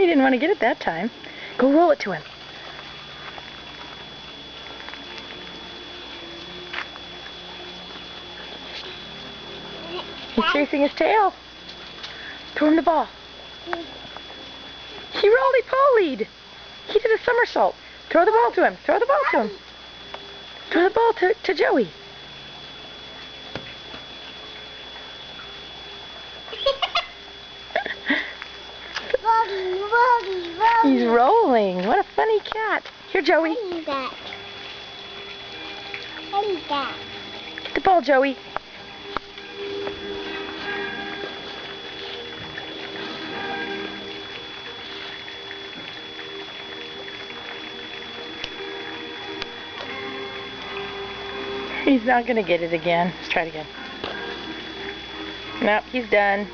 didn't want to get it that time. Go roll it to him. He's chasing his tail. Throw him the ball. He roly-polied. He did a somersault. Throw the ball to him. Throw the ball to him. Throw the ball to Joey. He's rolling. What a funny cat. Here, Joey. Get the ball, Joey. He's not going to get it again. Let's try it again. Nope, he's done.